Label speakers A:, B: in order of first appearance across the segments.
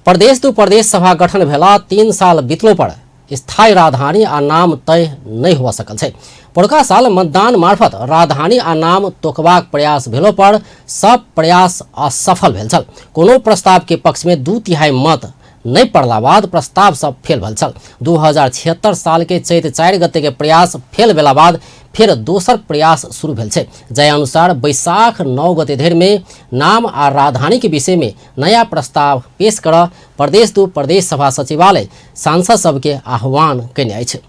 A: प्रदेश दू प्रदेश सभा गठन भेला 3 साल बीतलो पर स्थायी राजधानी आ नाम तय नहीं हुआ सकल है। पौरका साल मतदान मार्फत राजधानी आ नाम तोकबाक प्रयास भेलो पर सब प्रयास असफल भेल छल। कोनो प्रस्ताव के पक्ष में 2/3 मत नहीं पड़ला बाद प्रस्ताव सब फेल भेल छल। 2076 साल के चैत 4 गते के प्रयास फेल भेला बाद फिर दोसर प्रयास शुरू भेल छै। जय अनुसार बैसाख 9 गते धरि में नाम आ राजधानी के विषय में नया प्रस्ताव पेश कर प्रदेश दू प्रदेश सभा सचिवालय सांसद सबके आह्वान कयने अछि।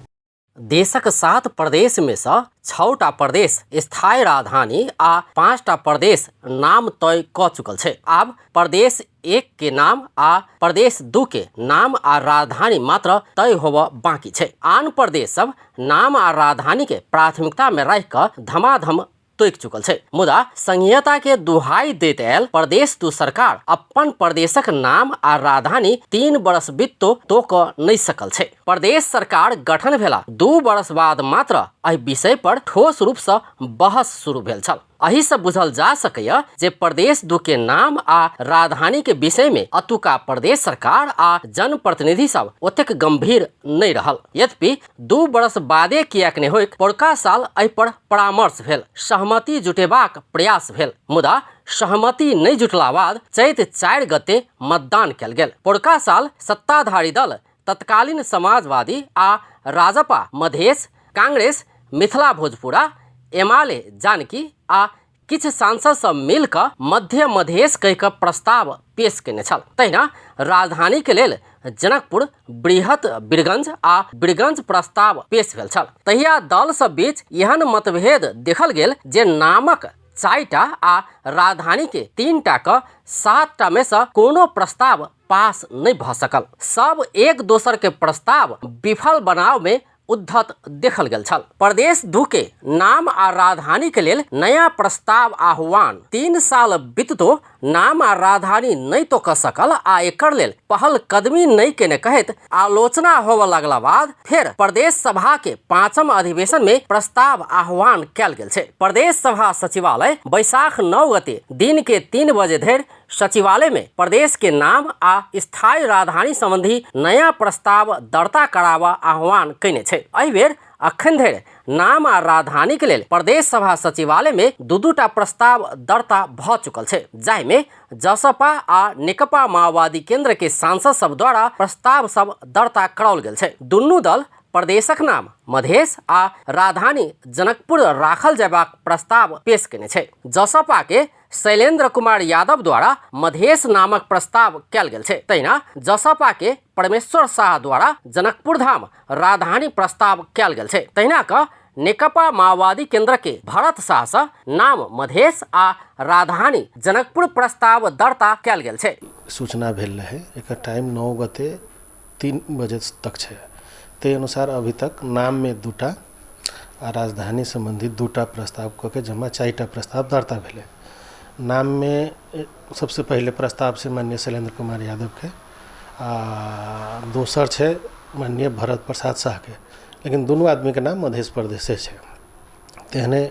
A: देशक 7 प्रदेश में से 6टा प्रदेश स्थायी राजधानी आ 5टा प्रदेश नाम तय क चुकल छै। आब प्रदेश 1 के नाम आ प्रदेश 2 के नाम आ राजधानी मात्र तय होब बाकी छै। आन प्रदेश सब नाम आ राजधानी के प्राथमिकता में रह कर धमाधम तोक चुकल छै। मुदा संघीयता के दुहाई दैत आयल प्रदेश दू सरकार अपन प्रदेशक नाम आ राजधानी 3 वर्ष बीतो तोक नहीं सकल छै। प्रदेश सरकार गठन भेला 2 वर्ष बाद मात्र एहि विषय पर ठोस रूप से बहस शुरू भेल छल। एहि से बुझल जा सकैया जे प्रदेश दू के नाम आ राजधानी के विषय में अतुका प्रदेश सरकार आ जनप्रतिनिधि सब ओतेक गंभीर नहीं रहल। यद्यपि 2 वर्ष बादे कियाक नहीं होइक पौरका साल एहि पर परामर्श भेल, सहमति जुटेबाक प्रयास भेल। मुदा सहमति नहीं जुटला बाद चैत 4 गते मतदान कयल गेल। पौरका साल सत्ताधारी दल तत्कालीन समाजवादी आ राजपा मधेश, कांग्रेस मिथिला भोजपुरा, एमाले जानकी आ किछ सांसद सब मिलकर मध्य मधेश कहिकऽ प्रस्ताव पेश केने छल। तहिना राजधानी के लेल जनकपुर, बृहत बीरगंज आ बीरगंज प्रस्ताव पेश भेल छल। तहिया दल सब बीच एहन मतभेद देखल गेल जे नामक 4टा आ राजधानी के 3टा क 7टा में से कोनो प्रस्ताव पास नहीं भ सकल। सब एक दोसर के प्रस्ताव विफल बनाव में उद्धत देखल गेल छल। प्रदेश दू के नाम आ राजधानी के लेल नया प्रस्ताव आह्वान 3 साल बीततो नाम आ राजधानी नहीं तो क सकल आ एकर लेल पहल कदमी नहीं केने कहत आलोचना होव लगला बाद फिर प्रदेश सभा के 5म अधिवेशन में प्रस्ताव आह्वान कयल गेल छै। प्रदेश सभा सचिवालय बैसाख 9 गते दिन के 3 बजे धरि सचिवालय में प्रदेश के नाम आ स्थायी राजधानी संबंधी नया प्रस्ताव दर्ता करावा आह्वान कयने छै। एहि बेर अखन धरि नाम आ राजधानी के लेल प्रदेश सभा सचिवालय में 2-2टा प्रस्ताव दर्ता भ चुकल छै, जाहि में जसपा आ नेकपा माओवादी केंद्र के सांसद सब द्वारा प्रस्ताव सब दर्ता कराओल गेल छै। दुनू दल प्रदेशक नाम मधेश आ राजधानी जनकपुर राखल जयबाक प्रस्ताव पेश केने छै। जसपा के शैलेंद्र कुमार यादव द्वारा मधेश नामक प्रस्ताव कयल गेल छै। तहिना जसपा के परमेश्वर शाह द्वारा जनकपुर धाम राजधानी प्रस्ताव कयल गेल छै। तहिना क नेकपा माओवादी केंद्र के भरत शाह से नाम मधेश आ राजधानी जनकपुर प्रस्ताव दर्ता कयल गेल छै।
B: सूचना भेल रहे एकर टाइम 9 गते 3 बजे तक छै। ते अनुसार अभी तक नाम में 2टा आ राजधानी संबंधी 2टा प्रस्ताव क के जमा 4टा प्रस्ताव दर्ता भेले। नाम में सबसे पहले प्रस्ताव से माननीय शैलेंद्र कुमार यादव के आ दोसर छै माननीय भरत प्रसाद शाह के, लेकिन दोनों आदमी के नाम मध्य प्रदेश से छै। तेहने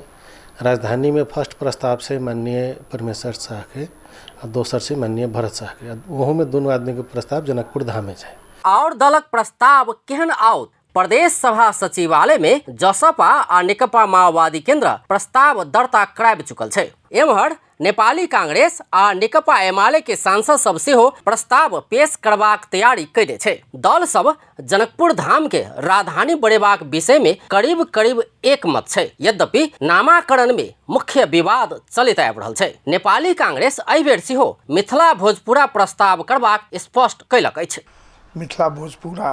B: राजधानी में फर्स्ट प्रस्ताव से माननीय परमेश्वर शाह के आ दोसर से माननीय भरत शाह के, वहाँ में दोनों आदमी के प्रस्ताव जनकपुर धाम में छै।
A: और दलक प्रस्ताव केहन आओत प्रदेश सभा सचिवालय में जसपा आ नेकपा माओवादी केंद्र प्रस्ताव दर्ता कराबि चुकल छै। एम्हर नेपाली कांग्रेस आ नेकपा एमाले के सांसद सब सेहो प्रस्ताव पेश करबाक तैयारी कयने छै। दल सब जनकपुर धाम के राजधानी बढ़ेबाक विषय में करीब करीब एकमत छै। यद्यपि नामाकरण में मुख्य विवाद चलैत आबि रहल छै। नेपाली कांग्रेस एहि बेर सेहो मिथिला भोजपुरा प्रस्ताव करबाक स्पष्ट कयलक अछि।
C: मिथिला भोजपुरा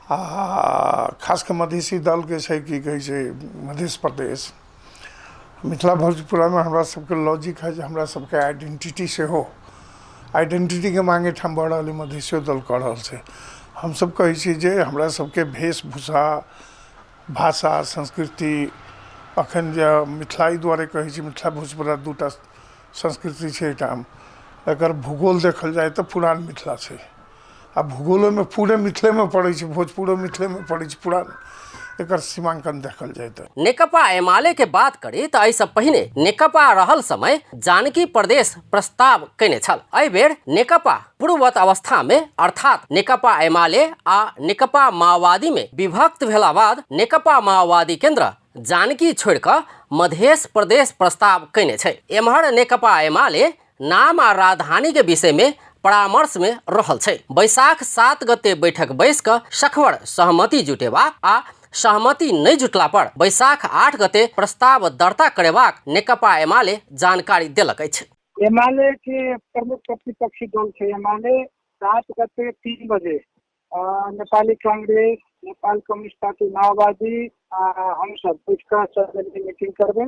C: खास के मधेसी दल के छै की कहै छै मध्य प्रदेश। मिथिला भोजपुरा में हमरा सबके लॉजिक है जे हमरा सबके आइडेंटिटी से हो, आइडेंटिटी के मांगे ठाम बढ़ रहा मधेसियो दल कर रहा है। हम सब कहै छी जे हमरा सबके वेशभूषा, भाषा, संस्कृति अखन जे मिथिलाई द्वारे कहै छी मिथिला भोजपुरा 2टा संस्कृति छै। ठाम एकर भूगोल देखल जाए तो पुरान मिथिला छै आ भूगोल में पूरे मिथिले में पड़े छै, भोजपुरो मिथिले में पड़े छै। पुरान एकर सीमांकन देखल जाए तो
A: नेकपा एमाले के बात करी तो एहिसँ पहिने नेकपा रहल समय जानकी प्रदेश प्रस्ताव कयने छल। एहि बेर नेकपा पूर्ववत अवस्था में अर्थात नेकपा एमाले आ नेकपा माओवादी में विभक्त भेला बाद नेकपा माओवादी केंद्र जानकी छोड़ कऽ मध्य प्रदेश प्रस्ताव कयने छै। एम्हर नेकपा एमाले नाम आ राजधानी के विषय में परामर्श में रहल छै। बैसाख 7 गते बैठक बैस कऽ सखबर सहमति जुटेबाक आ सहमति नहीं जुटला पर बैसाख 8 गते प्रस्ताव दर्ता करेबाक नेकपा एमाले जानकारी देलक अछि।
D: एमाले के प्रमुख प्रतिपक्षी दल छै एमाले 7 गते 3 बजे नेपाली कांग्रेस, नेपाल कम्युनिस्ट पार्टी माओवादी हम सब बैठकर मीटिंग करबे,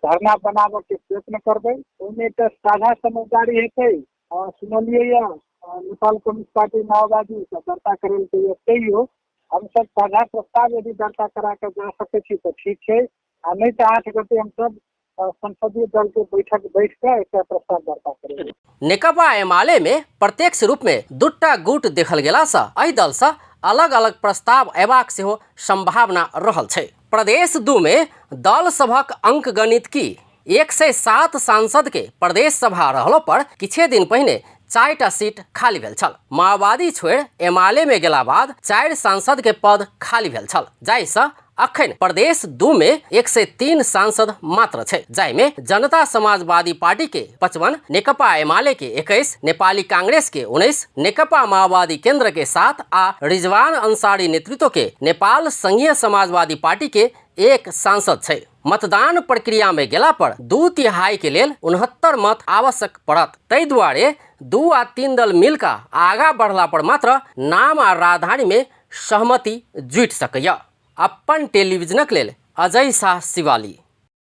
D: धरना बनाबे के प्रयत्न करबे। ओमे तो साझा समझदारी हेतै। सुनलिए नेपाल कम्युनिस्ट पार्टी माओवादी दर्ता करे के तैयो हम सब साझा प्रस्ताव यदि दर्ता करा के जा सके छी तो ठीक है, आ नहीं तो 8 गते हम सब संसदीय दल के बैठक बैठ कर एक प्रस्ताव दर्ता करेंगे।
A: नेकपा एमाले में प्रत्यक्ष रूप में दूटा गुट देखल गेला सँ एहि दल सँ अलग अलग प्रस्ताव अयबाक सेहो संभावना रहल छै। प्रदेश 2 में दल सभक अंक गणित की 107 सांसद के प्रदेश सभा रहलो पर किछे दिन पहिने 4टा सीट खाली भेल छल। माओवादी छोड़ एमाले में गेला बाद 4 सांसद के पद खाली भेल छल, जाहिसँ अखन प्रदेश 2 में 103 सांसद मात्र छै, जाहि में जनता समाजवादी पार्टी के 55, नेकपा एमाले के 21, नेपाली कांग्रेस के 19, नेकपा माओवादी केंद्र के 7 आ रिजवान अंसारी नेतृत्व के नेपाल संघीय समाजवादी पार्टी के 1 सांसद छै। मतदान प्रक्रिया में गेला पर 2/3 के लेल 69 मत आवश्यक पड़त। ताहि दुआरे 2 आ 3 दल मिलकर आगा बढ़ला पर मात्र नाम आ राजधानी में सहमति जुटि सकैया। अपन टेलीविजनक लेल अजय शाह शिवाली।